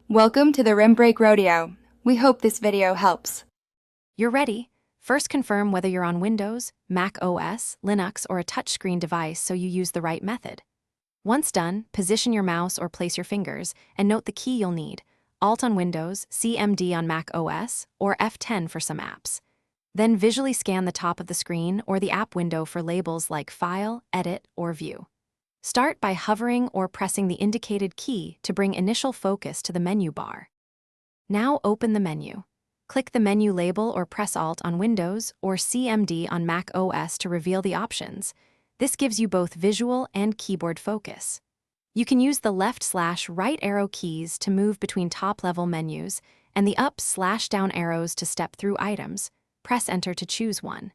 Welcome to the Rim Break Rodeo. We hope this video helps. You're ready. First, confirm whether you're on Windows, Mac OS, Linux, or a touchscreen device so you use the right method. Once done, position your mouse or place your fingers, and note the key you'll need: Alt on Windows, CMD on Mac OS, or F10 for some apps. Then visually scan the top of the screen or the app window for labels like File, Edit, or View. Start by hovering or pressing the indicated key to bring initial focus to the menu bar. Now open the menu. Click the menu label or press Alt on Windows or CMD on Mac OS to reveal the options. This gives you both visual and keyboard focus. You can use the left/right arrow keys to move between top-level menus and the up/down arrows to step through items. Press Enter to choose one.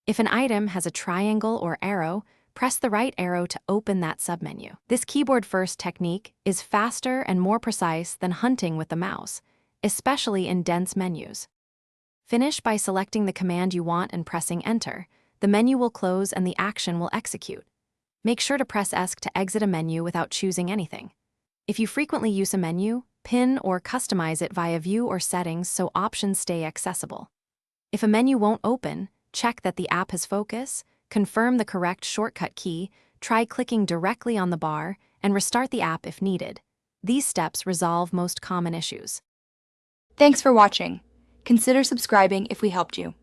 If an item has a triangle or arrow, press the right arrow to open that submenu. This keyboard-first technique is faster and more precise than hunting with the mouse, especially in dense menus. Finish by selecting the command you want and pressing Enter. The menu will close and the action will execute. Make sure to press ESC to exit a menu without choosing anything. If you frequently use a menu, pin or customize it via View or Settings so options stay accessible. If a menu won't open, check that the app has focus, confirm the correct shortcut key, try clicking directly on the bar, and restart the app if needed. These steps resolve most common issues. Thanks for watching. Consider subscribing if we helped you.